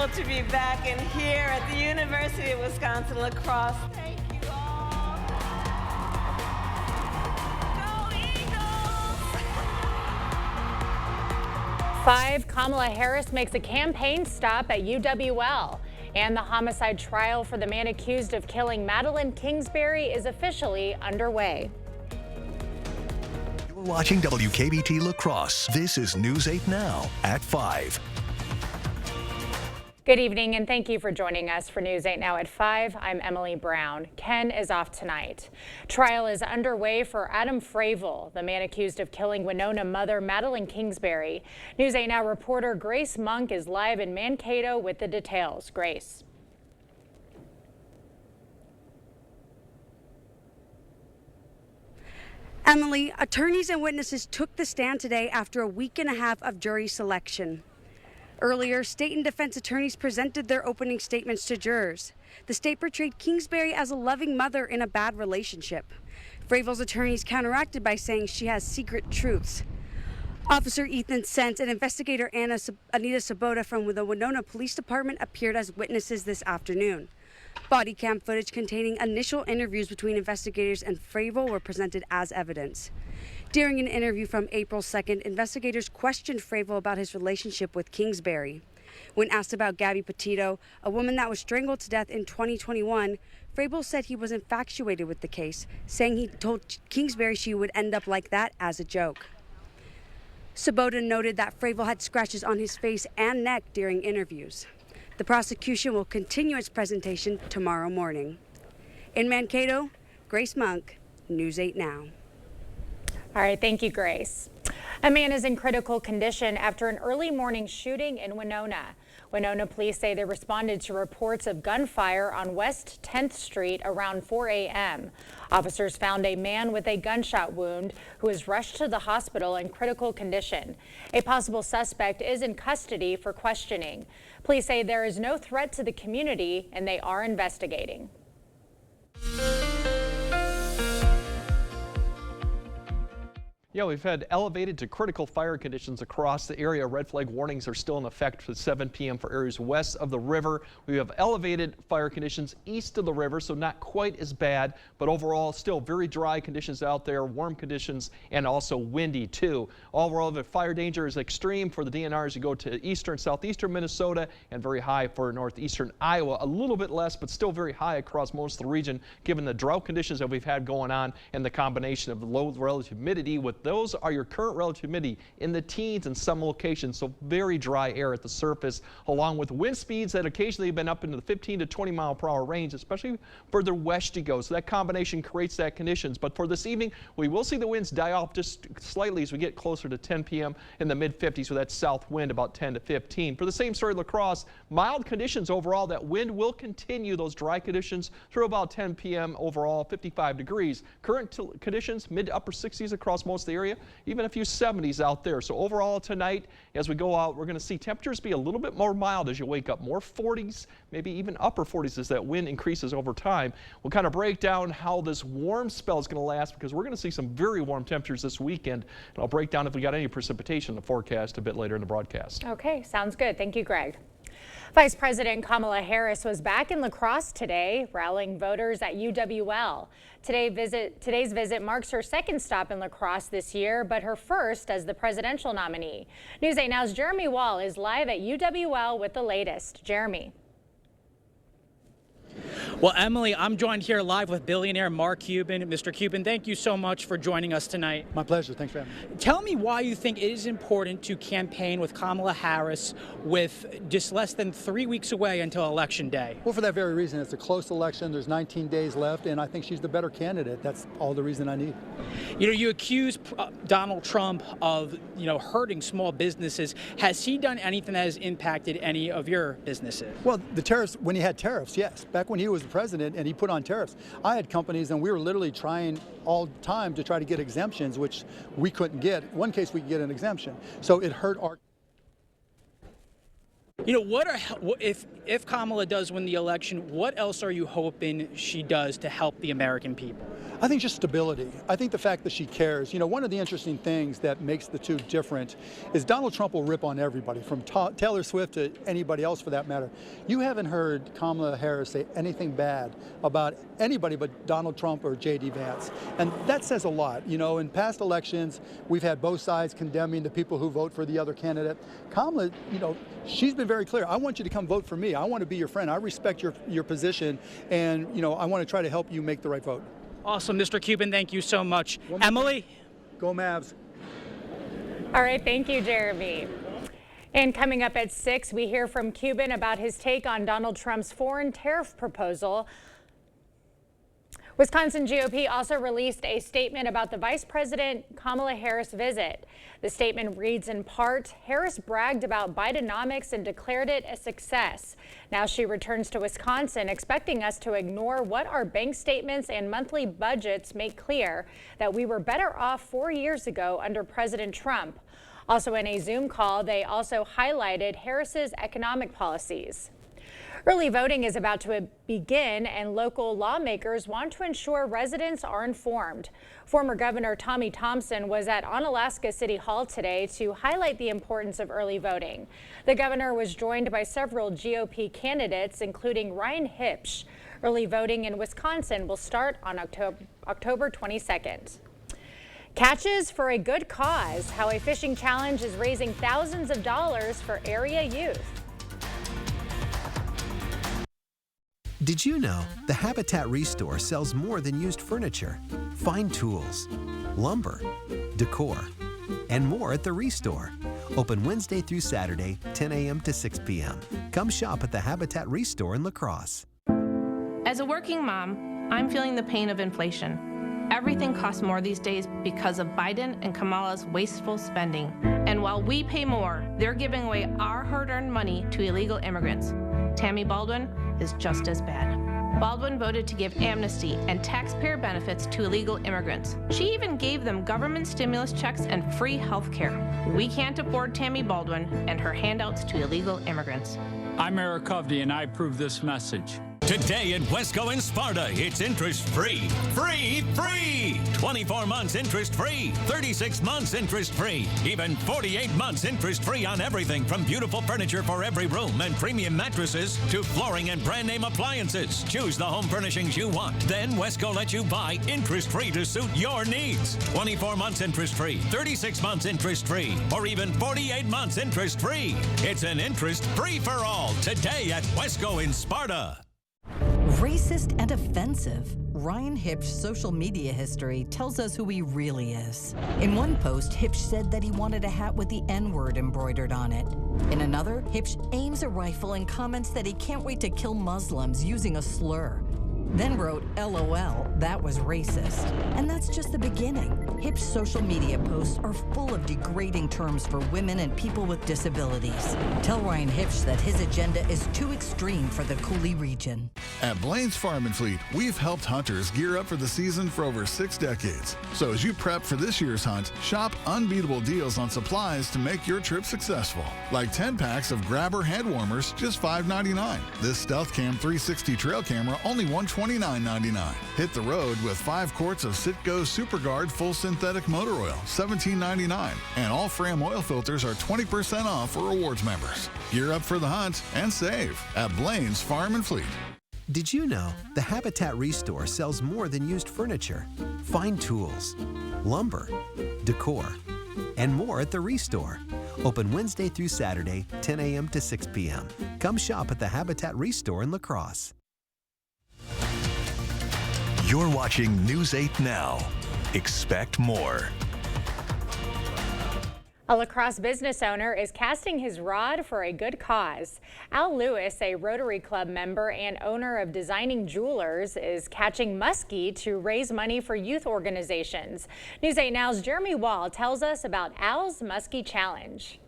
wonderful to be back and here at the University of Wisconsin-La Crosse. Thank you all. Go Eagles! 5, Kamala Harris makes a campaign stop at UWL. And the homicide trial for the man accused of killing Madeline Kingsbury is officially underway. You're watching WKBT La Crosse. This is News 8 Now at 5. Good evening, and thank you for joining us for News 8 Now at 5. I'm Emily Brown. Ken is off tonight. Trial is underway for Adam Fravel, the man accused of killing Winona mother Madeline Kingsbury. News 8 Now reporter Grace Monk is live in Mankato with the details. Grace. Emily, attorneys and witnesses took the stand today after a week and a half of jury selection. Earlier, state and defense attorneys presented their opening statements to jurors. The state portrayed Kingsbury as a loving mother in a bad relationship. Fravel's attorneys counteracted by saying she has secret truths. Officer Ethan Sense and investigator Anita Sabota from the Winona Police Department appeared as witnesses this afternoon. Body cam footage containing initial interviews between investigators and Fravel were presented as evidence. During an interview from April 2nd, investigators questioned Fravel about his relationship with Kingsbury. When asked about Gabby Petito, a woman that was strangled to death in 2021, Fravel said he was infatuated with the case, saying he told Kingsbury she would end up like that as a joke. Sabota noted that Fravel had scratches on his face and neck during interviews. The prosecution will continue its presentation tomorrow morning. In Mankato, Grace Monk, News 8 Now. All right, thank you, Grace. A man is in critical condition after an early morning shooting in Winona. Winona police say they responded to reports of gunfire on West 10th Street around 4 a.m. Officers found a man with a gunshot wound who was rushed to the hospital in critical condition. A possible suspect is in custody for questioning. Police say there is no threat to the community and they are investigating. Yeah, we've had elevated to critical fire conditions across the area. Red flag warnings are still in effect for 7 p.m. for areas west of the river. We have elevated fire conditions east of the river, so not quite as bad, but overall still very dry conditions out there, warm conditions, and also windy too. Overall, the fire danger is extreme for the DNR as you go to eastern, southeastern Minnesota, and very high for northeastern Iowa. A little bit less, but still very high across most of the region, given the drought conditions that we've had going on and the combination of the low relative humidity with those are your current relative humidity in the teens in some locations, so very dry air at the surface, along with wind speeds that occasionally have been up into the 15 to 20 mile per hour range, especially further west you go. So that combination creates that conditions. But for this evening, we will see the winds die off just slightly as we get closer to 10 p.m. in the mid 50s with that south wind about 10 to 15. For the same story, La Crosse, mild conditions overall. That wind will continue those dry conditions through about 10 p.m. overall, 55 degrees. Current conditions mid to upper 60s across most of the area, even a few 70s out there. So overall tonight, as we go out, we're going to see temperatures be a little bit more mild as you wake up. More 40s, maybe even upper 40s as that wind increases over time. We'll kind of break down how this warm spell is going to last because we're going to see some very warm temperatures this weekend. And I'll break down if we got any precipitation in the forecast a bit later in the broadcast. Okay, sounds good. Thank you, Greg. Vice President Kamala Harris was back in La Crosse today, rallying voters at UWL. Today's visit marks her second stop in La Crosse this year, but her first as the presidential nominee. News 8 Now's Jeremy Wall is live at UWL with the latest. Jeremy. Well, Emily, I'm joined here live with billionaire Mark Cuban. Mr. Cuban, thank you so much for joining us tonight. My pleasure. Thanks for having me. Tell me why you think it is important to campaign with Kamala Harris with just less than 3 weeks away until Election Day. Well, for that very reason. It's a close election. There's 19 days left, and I think she's the better candidate. That's all the reason I need. You know, you accuse Donald Trump of, hurting small businesses. Has he done anything that has impacted any of your businesses? Well, the tariffs, when he had tariffs, yes. Back when he was the president and he put on tariffs, I had companies and we were literally trying all the time to try to get exemptions, which we couldn't get. One case we could get an exemption. So it hurt our... If Kamala does win the election, what else are you hoping she does to help the American people? I think just stability. I think the fact that she cares. You know, one of the interesting things that makes the two different is Donald Trump will rip on everybody, from Taylor Swift to anybody else for that matter. You haven't heard Kamala Harris say anything bad about anybody but Donald Trump or J.D. Vance. And that says a lot. You know, in past elections, we've had both sides condemning the people who vote for the other candidate. Kamala, you know, she's been very clear. I want you to come vote for me. I want to be your friend. I respect your position. And, you know, I want to try to help you make the right vote. Awesome, Mr. Cuban, thank you so much. Emily? Go Mavs. All right, thank you, Jeremy. And coming up at 6, we hear from Cuban about his take on Donald Trump's foreign tariff proposal. Wisconsin GOP also released a statement about the Vice President Kamala Harris visit. The statement reads in part, Harris bragged about Bidenomics and declared it a success. Now she returns to Wisconsin, expecting us to ignore what our bank statements and monthly budgets make clear, that we were better off 4 years ago under President Trump. Also in a Zoom call, they also highlighted Harris's economic policies. Early voting is about to begin, and local lawmakers want to ensure residents are informed. Former Governor Tommy Thompson was at Onalaska City Hall today to highlight the importance of early voting. The governor was joined by several GOP candidates, including Ryan Hipsch. Early voting in Wisconsin will start on October 22nd. Catches for a good cause, how a fishing challenge is raising thousands of dollars for area youth. Did you know the Habitat Restore sells more than used furniture, fine tools, lumber, decor, and more at the Restore. Open Wednesday through Saturday, 10 a.m. to 6 p.m. Come shop at the Habitat Restore in La Crosse. As a working mom, I'm feeling the pain of inflation. Everything costs more these days because of Biden and Kamala's wasteful spending. And while we pay more, they're giving away our hard-earned money to illegal immigrants. Tammy Baldwin is just as bad. Baldwin voted to give amnesty and taxpayer benefits to illegal immigrants. She even gave them government stimulus checks and free health care. We can't afford Tammy Baldwin and her handouts to illegal immigrants. I'm Eric Kovney, and I approve this message. Today at Wesco in Sparta, it's interest-free. Free! 24 months interest-free, 36 months interest-free, even 48 months interest-free on everything from beautiful furniture for every room and premium mattresses to flooring and brand-name appliances. Choose the home furnishings you want. Then Wesco lets you buy interest-free to suit your needs. 24 months interest-free, 36 months interest-free, or even 48 months interest-free. It's an interest-free for all today at Wesco in Sparta. Racist and offensive. Ryan Hipsch's social media history tells us who he really is. In one post, Hipsch said that he wanted a hat with the N-word embroidered on it. In another, Hipsch aims a rifle and comments that he can't wait to kill Muslims using a slur. Then wrote, LOL, that was racist. And that's just the beginning. Hipsch's social media posts are full of degrading terms for women and people with disabilities. Tell Ryan Hipsch that his agenda is too extreme for the Cooley region. At Blaine's Farm and Fleet, we've helped hunters gear up for the season for over 6 decades. So as you prep for this year's hunt, shop unbeatable deals on supplies to make your trip successful. Like 10 packs of Grabber head warmers, just $5.99. This Stealth Cam 360 trail camera, only $129.99. Hit the road with 5 quarts of Citgo SuperGuard full synthetic motor oil, $17.99. And all Fram oil filters are 20% off for rewards members. Gear up for the hunt and save at Blaine's Farm and Fleet. Did you know the Habitat Restore sells more than used furniture, fine tools, lumber, decor, and more at the Restore. Open Wednesday through Saturday, 10 a.m. to 6 p.m. Come shop at the Habitat Restore in La Crosse. You're watching News 8 Now. Expect more. A La Crosse business owner is casting his rod for a good cause. Al Lewis, a Rotary Club member and owner of Designing Jewelers, is catching muskie to raise money for youth organizations. News 8 Now's Jeremy Wall tells us about Al's Muskie Challenge.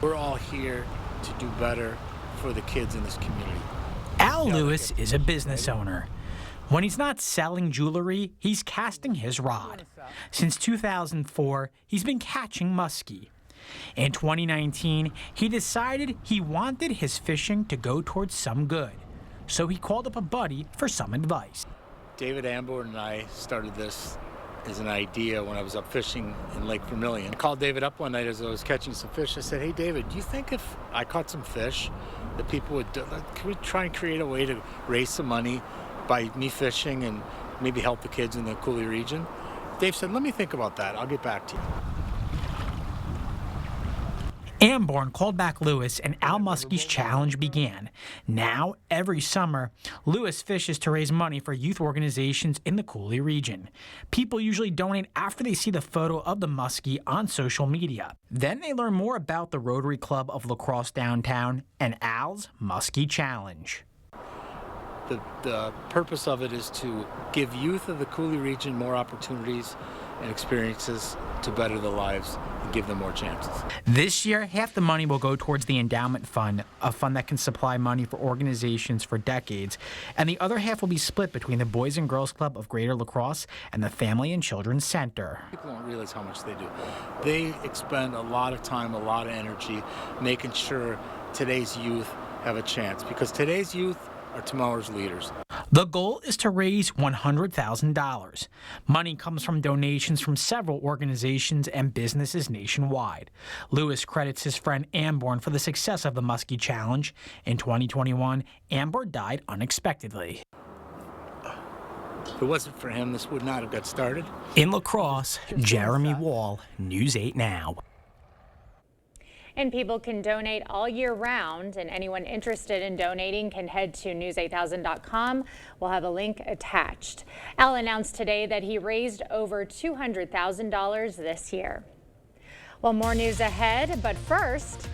We're all here to do better for the kids in this community. Al Lewis is a business owner. When he's not selling jewelry, he's casting his rod. Since 2004, he's been catching muskie. In 2019, he decided he wanted his fishing to go towards some good. so he called up a buddy for some advice. David Amborn and I started this as an idea when I was up fishing in Lake Vermilion. I called David up one night as I was catching some fish. I said, hey, David, do you think if I caught some fish that people would do, can we try and create a way to raise some money by me fishing and maybe help the kids in the Cooley region? Dave said, let me think about that. I'll get back to you. Amborn called back Lewis, and Al Muskie's challenge began. Now, every summer, Lewis fishes to raise money for youth organizations in the Cooley region. People usually donate after they see the photo of the Muskie on social media. Then they learn more about the Rotary Club of La Crosse downtown and Al's Muskie Challenge. The purpose of it is to give youth of the Cooley region more opportunities and experiences to better their lives and give them more chances. This year, half the money will go towards the Endowment Fund, a fund that can supply money for organizations for decades, and the other half will be split between the Boys and Girls Club of Greater La Crosse and the Family and Children's Center. People don't realize how much they do. They expend a lot of time, a lot of energy making sure today's youth have a chance, because today's youth are tomorrow's leaders. The goal is to raise $100,000. Money comes from donations from several organizations and businesses nationwide. Lewis credits his friend Amborn for the success of the Muskie Challenge. In 2021, Amborn died unexpectedly. If it wasn't for him, this would not have got started. In La Crosse, Jeremy Wall, News 8 Now. And people can donate all year round, and anyone interested in donating can head to news8000.com. We'll have a link attached. Al announced today that he raised over $200,000 this year. Well, more news ahead, but first,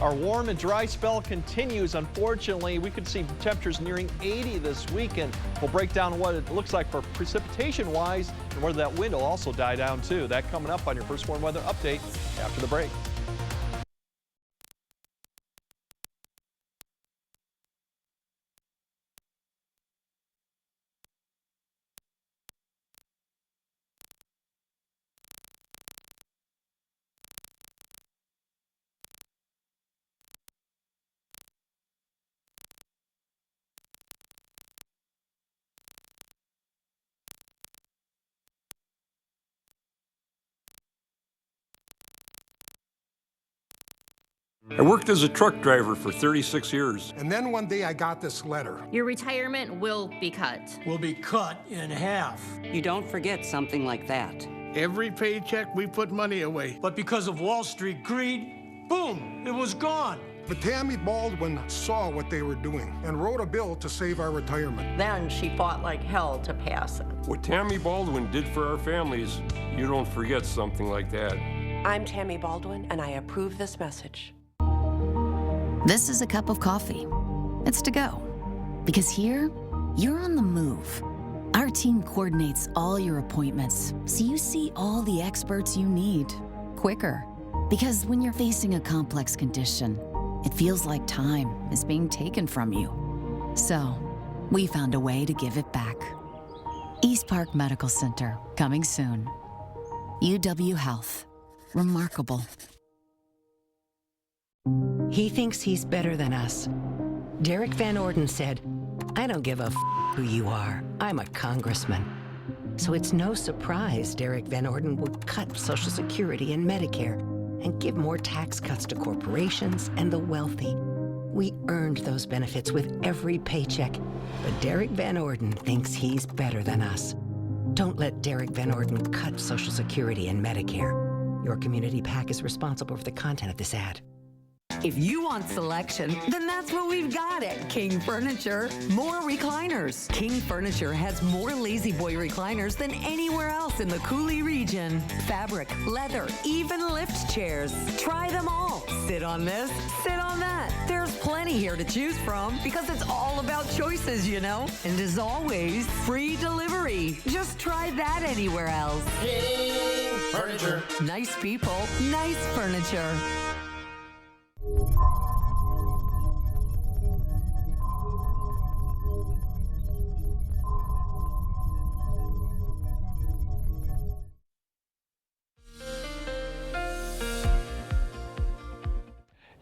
our warm and dry spell continues. Unfortunately, we could see temperatures nearing 80 this weekend. We'll break down what it looks like for precipitation-wise and whether that wind will also die down too. That coming up on your First Warn Weather Update after the break. I worked as a truck driver for 36 years. And then one day I got this letter. Your retirement will be cut. Will be cut in half. You don't forget something like that. Every paycheck we put money away. But because of Wall Street greed, boom, it was gone. But Tammy Baldwin saw what they were doing and wrote a bill to save our retirement. Then she fought like hell to pass it. What Tammy Baldwin did for our families, you don't forget something like that. I'm Tammy Baldwin, and I approve this message. This is a cup of coffee. It's to go. Because here, you're on the move. Our team coordinates all your appointments, so you see all the experts you need quicker. Because when you're facing a complex condition, it feels like time is being taken from you. So, we found a way to give it back. East Park Medical Center, coming soon. UW Health. Remarkable. He thinks he's better than us. Derek Van Orden said, I don't give a who you are. I'm a congressman. So it's no surprise Derek Van Orden would cut Social Security and Medicare and give more tax cuts to corporations and the wealthy. We earned those benefits with every paycheck, but Derek Van Orden thinks he's better than us. Don't let Derek Van Orden cut Social Security and Medicare. Your community PAC is responsible for the content of this ad. If you want selection, then that's what we've got at King Furniture. More recliners. King Furniture has more Lazy Boy recliners than anywhere else in the Cooley region. Fabric, leather, even lift chairs. Try them all. Sit on this, sit on that. There's plenty here to choose from because it's all about choices, you know. And as always, free delivery. Just try that anywhere else. King Furniture. Nice people, nice furniture.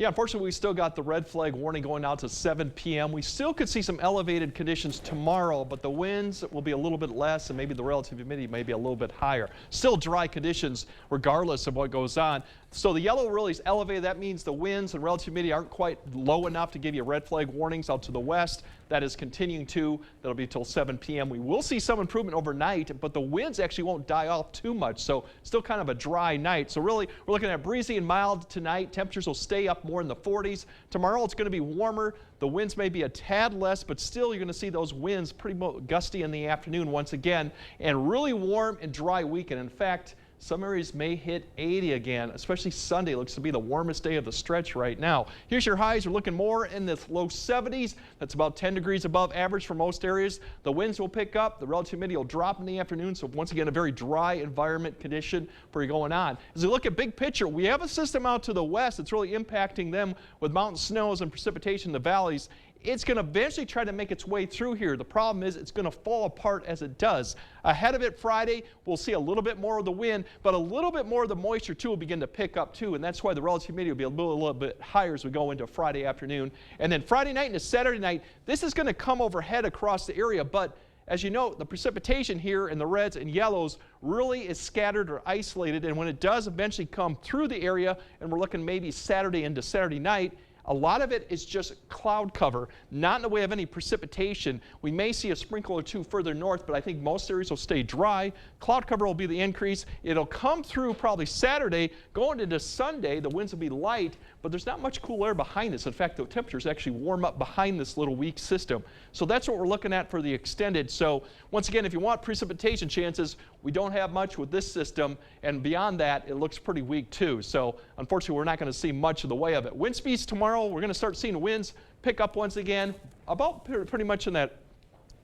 Yeah, unfortunately, we still got the red flag warning going out to 7 p.m. We still could see some elevated conditions tomorrow, but the winds will be a little bit less and maybe the relative humidity may be a little bit higher. Still dry conditions regardless of what goes on. So the yellow really is elevated. That means the winds and relative humidity aren't quite low enough to give you red flag warnings out to the west. That is continuing to. That'll be till 7 p.m. We will see some improvement overnight, but the winds actually won't die off too much. So still kind of a dry night. So really, we're looking at breezy and mild tonight. Temperatures will stay up more in the 40s. Tomorrow, it's going to be warmer. The winds may be a tad less, but still you're going to see those winds pretty gusty in the afternoon once again, and really warm and dry weekend. In fact, some areas may hit 80 again, especially Sunday. Looks to be the warmest day of the stretch right now. Here's your highs. We're looking more in the low 70s. That's about 10 degrees above average for most areas. The winds will pick up. The relative humidity will drop in the afternoon. So once again, a very dry environment condition for you going on. As we look at big picture, we have a system out to the west that's really impacting them with mountain snows and precipitation in the valleys. It's going to eventually try to make its way through here. The problem is it's going to fall apart as it does. Ahead of it Friday, we'll see a little bit more of the wind, but a little bit more of the moisture too will begin to pick up too, and that's why the relative humidity will be a little bit higher as we go into Friday afternoon. And then Friday night into Saturday night, this is going to come overhead across the area, but as you know, the precipitation here in the reds and yellows really is scattered or isolated, and when it does eventually come through the area, and we're looking maybe Saturday into Saturday night, a lot of it is just cloud cover, not in the way of any precipitation. We may see a sprinkle or two further north, but I think most areas will stay dry. Cloud cover will be the increase. It'll come through probably Saturday. Going into Sunday, the winds will be light, but there's not much cool air behind this. In fact, the temperatures actually warm up behind this little weak system. So that's what we're looking at for the extended. So once again, if you want precipitation chances, we don't have much with this system, and beyond that, it looks pretty weak too. So unfortunately, we're not going to see much of the way of it. Wind speeds tomorrow, we're going to start seeing winds pick up once again, about pretty much in that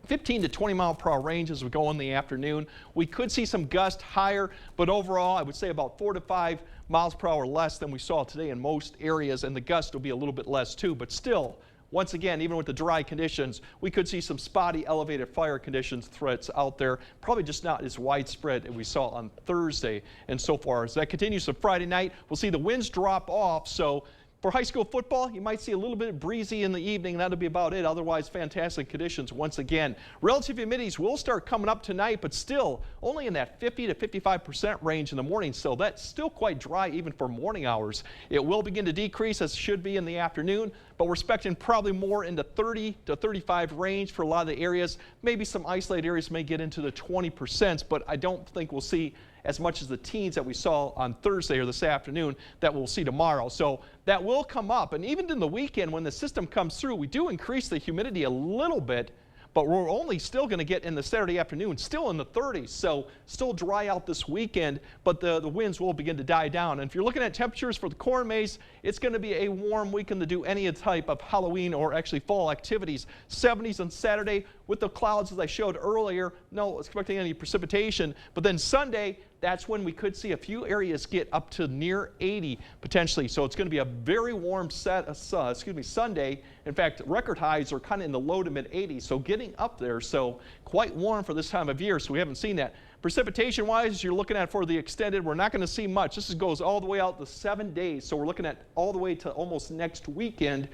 15 to 20 mile per hour range as we go in the afternoon. We could see some gusts higher, but overall, I would say about 4 to 5 miles per hour less than we saw today in most areas, and the gust will be a little bit less too, but still, once again, even with the dry conditions, we could see some spotty elevated fire conditions threats out there, probably just not as widespread as we saw on Thursday and so far. As that continues to Friday night, we'll see the winds drop off, so for high school football, you might see a little bit breezy in the evening. That'll be about it. Otherwise, fantastic conditions once again. Relative humidities will start coming up tonight, but still only in that 50 to 55% range in the morning. So that's still quite dry even for morning hours. It will begin to decrease as it should be in the afternoon, but we're expecting probably more in the 30 to 35 range for a lot of the areas. Maybe some isolated areas may get into the 20%, but I don't think we'll see as much as the teens that we saw on Thursday or this afternoon that we'll see tomorrow. So that will come up. And even in the weekend when the system comes through, we do increase the humidity a little bit, but we're only still going to get in the Saturday afternoon, still in the 30s. So still dry out this weekend, but the winds will begin to die down. And if you're looking at temperatures for the corn maze, it's going to be a warm weekend to do any type of Halloween or actually fall activities. 70s on Saturday with the clouds, as I showed earlier. No expecting any precipitation. But then Sunday, that's when we could see a few areas get up to near 80 potentially. So it's going to be a very warm Sunday. In fact, record highs are kind of in the low to mid 80s, so getting up there. So quite warm for this time of year, so we haven't seen that. Precipitation wise, you're looking at for the extended, we're not going to see much. This goes all the way out to 7 days, so we're looking at all the way to almost next weekend.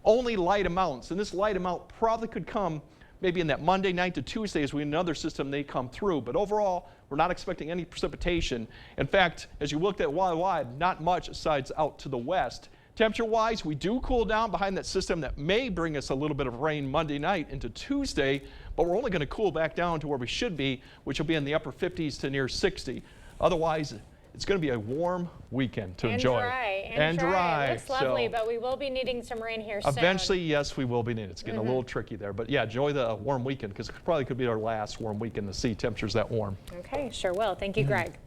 Only light amounts, and this light amount probably could come maybe in that Monday night to Tuesday as we another system they come through. But overall, we're not expecting any precipitation. In fact, as you looked at wide, not much asides out to the west. Temperature-wise, we do cool down behind that system that may bring us a little bit of rain Monday night into Tuesday, but we're only going to cool back down to where we should be, which will be in the upper 50s to near 60. Otherwise, it's going to be a warm weekend to enjoy. And dry. It looks lovely, but we will be needing some rain here soon. Eventually, yes, we will be needing. It's getting a little tricky there. But yeah, enjoy the warm weekend because it probably could be our last warm weekend to see temperatures that warm. Okay, sure will. Thank you, Greg.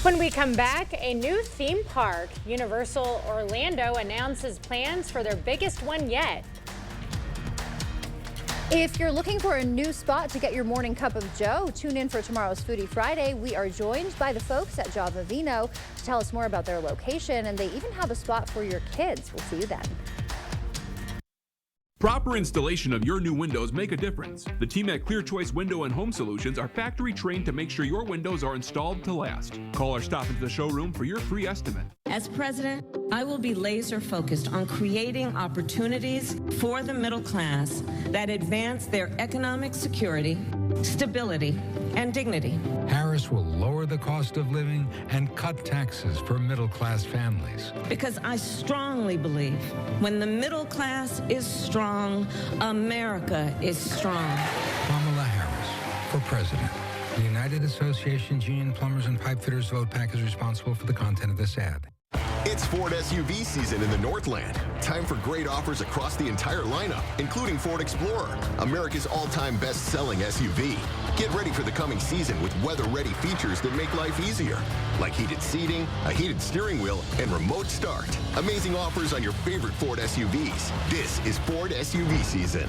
When we come back, a new theme park. Universal Orlando announces plans for their biggest one yet. If you're looking for a new spot to get your morning cup of joe, tune in for tomorrow's Foodie Friday. We are joined by the folks at Java Vino to tell us more about their location, and they even have a spot for your kids. We'll see you then. Proper installation of your new windows make a difference. The team at Clear Choice Window and Home Solutions are factory trained to make sure your windows are installed to last. Call or stop into the showroom for your free estimate. As president, I will be laser focused on creating opportunities for the middle class that advance their economic security, stability, and dignity. Harris will lower the cost of living and cut taxes for middle-class families. Because I strongly believe when the middle class is strong, America is strong. Kamala Harris for president. The United Associations Union Plumbers and Pipefitters vote PAC is responsible for the content of this ad. It's Ford SUV season in the Northland. Time for great offers across the entire lineup, including Ford Explorer, America's all-time best-selling SUV. Get ready for the coming season with weather-ready features that make life easier, like heated seating, a heated steering wheel, and remote start. Amazing offers on your favorite Ford SUVs. This is Ford SUV season.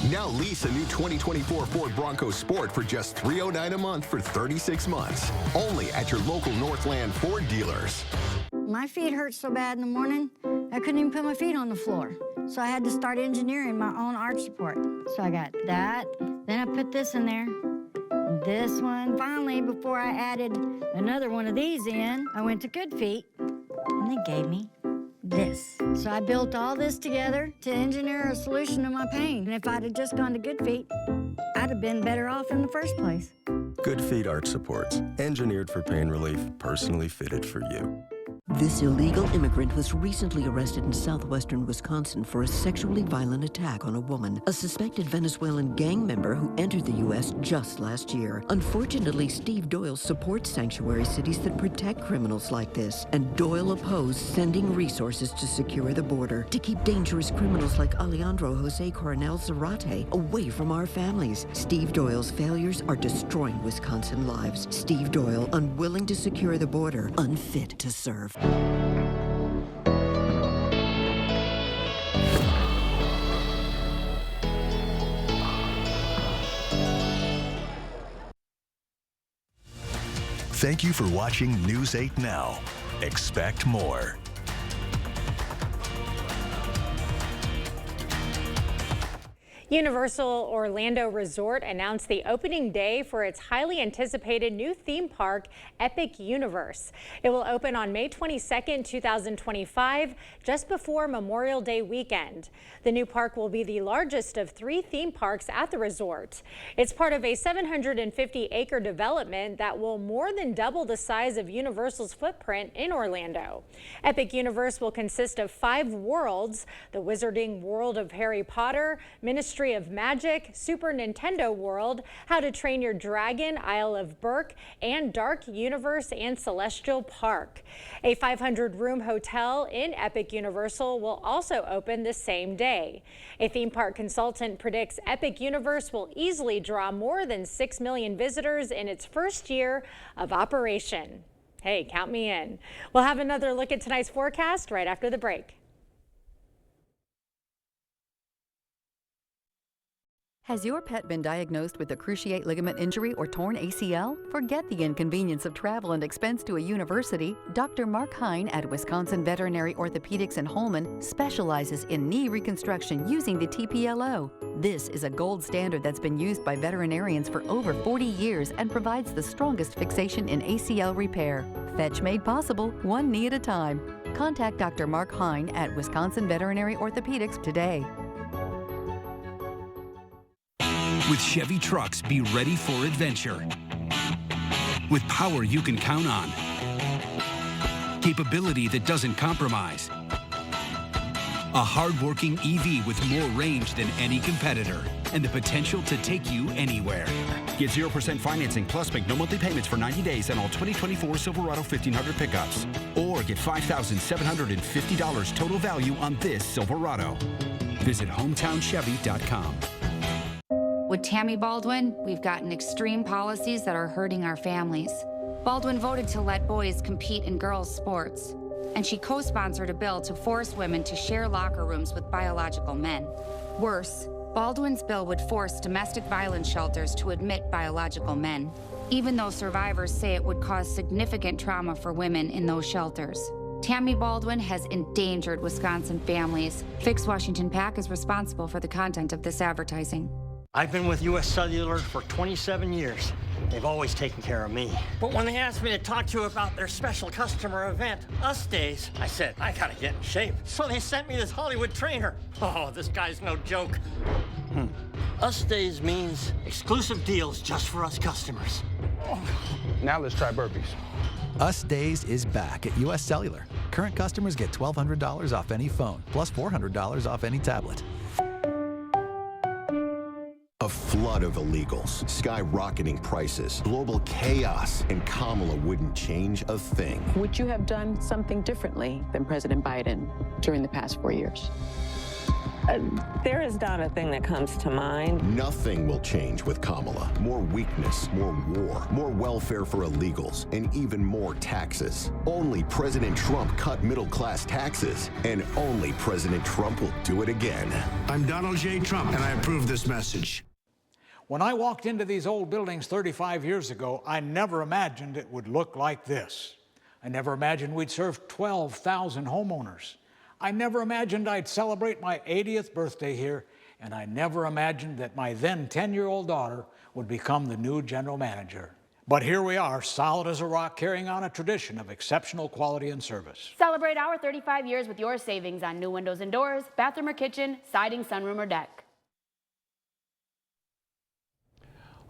Now lease a new 2024 Ford Bronco Sport for just $309 a month for 36 months. Only at your local Northland Ford dealers. My feet hurt so bad in the morning, I couldn't even put my feet on the floor. So I had to start engineering my own arch support. So I got that, then I put this in there, this one. Finally, before I added another one of these in, I went to Good Feet, and they gave me this. So I built all this together to engineer a solution to my pain. And if I'd have just gone to Good Feet, I'd have been better off in the first place. Good Feet arch supports, engineered for pain relief, personally fitted for you. This illegal immigrant was recently arrested in southwestern Wisconsin for a sexually violent attack on a woman, a suspected Venezuelan gang member who entered the U.S. just last year. Unfortunately, Steve Doyle supports sanctuary cities that protect criminals like this, and Doyle opposed sending resources to secure the border, to keep dangerous criminals like Alejandro Jose Coronel Zarate away from our families. Steve Doyle's failures are destroying Wisconsin lives. Steve Doyle, unwilling to secure the border, unfit to serve. Thank you for watching News 8 Now. Expect more. Universal Orlando Resort announced the opening day for its highly anticipated new theme park, Epic Universe. It will open on May 22nd, 2025, just before Memorial Day weekend. The new park will be the largest of 3 theme parks at the resort. It's part of a 750-acre development that will more than double the size of Universal's footprint in Orlando. Epic Universe will consist of 5 worlds: the Wizarding World of Harry Potter, Ministry of Magic, Super Nintendo World, How to Train Your Dragon, Isle of Berk, and Dark Universe and Celestial Park. A 500-room hotel in Epic Universal will also open the same day. A theme park consultant predicts Epic Universe will easily draw more than 6 million visitors in its first year of operation. Hey, count me in. We'll have another look at tonight's forecast right after the break. Has your pet been diagnosed with a cruciate ligament injury or torn ACL? Forget the inconvenience of travel and expense to a university. Dr. Mark Hine at Wisconsin Veterinary Orthopedics in Holmen specializes in knee reconstruction using the TPLO. This is a gold standard that's been used by veterinarians for over 40 years and provides the strongest fixation in ACL repair. Fetch made possible, one knee at a time. Contact Dr. Mark Hine at Wisconsin Veterinary Orthopedics today. With Chevy trucks, be ready for adventure. With power you can count on. Capability that doesn't compromise. A hard-working EV with more range than any competitor. And the potential to take you anywhere. Get 0% financing plus make no monthly payments for 90 days on all 2024 Silverado 1500 pickups. Or get $5,750 total value on this Silverado. Visit HometownChevy.com. With Tammy Baldwin, we've gotten extreme policies that are hurting our families. Baldwin voted to let boys compete in girls' sports, and she co-sponsored a bill to force women to share locker rooms with biological men. Worse, Baldwin's bill would force domestic violence shelters to admit biological men, even though survivors say it would cause significant trauma for women in those shelters. Tammy Baldwin has endangered Wisconsin families. Fix Washington PAC is responsible for the content of this advertising. I've been with U.S. Cellular for 27 years, They've always taken care of me. But when they asked me to talk to you about their special customer event, Us Days, I said, I gotta get in shape. So they sent me this Hollywood trainer. Oh, this guy's no joke. Us Days means exclusive deals just for us customers. Now let's try burpees. Us Days is back at U.S. Cellular. Current customers get $1,200 off any phone, plus $400 off any tablet. A flood of illegals, skyrocketing prices, global chaos, and Kamala wouldn't change a thing. Would you have done something differently than President Biden during the past 4 years? There is not a thing that comes to mind. Nothing will change with Kamala. More weakness, more war, more welfare for illegals, and even more taxes. Only President Trump cut middle-class taxes, and only President Trump will do it again. I'm Donald J. Trump, and I approve this message. When I walked into these old buildings 35 years ago, I never imagined it would look like this. I never imagined we'd serve 12,000 homeowners. I never imagined I'd celebrate my 80th birthday here, and I never imagined that my then 10-year-old daughter would become the new general manager. But here we are, solid as a rock, carrying on a tradition of exceptional quality and service. Celebrate our 35 years with your savings on new windows and doors, bathroom or kitchen, siding, sunroom or deck.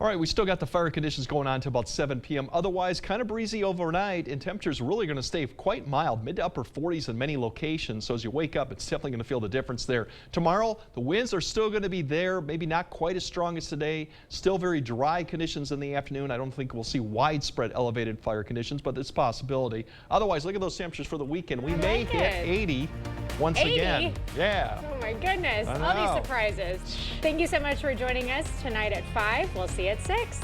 All right, we still got the fire conditions going on to about 7 p.m. Otherwise, kind of breezy overnight, and temperatures really going to stay quite mild, mid to upper 40s in many locations. So as you wake up, it's definitely going to feel the difference there. Tomorrow, the winds are still going to be there, maybe not quite as strong as today. Still very dry conditions in the afternoon. I don't think we'll see widespread elevated fire conditions, but it's a possibility. Otherwise, look at those temperatures for the weekend. We may hit 80 once again. Yeah. Oh my goodness, all these surprises. Thank you so much for joining us tonight at 5. We'll see you at 6.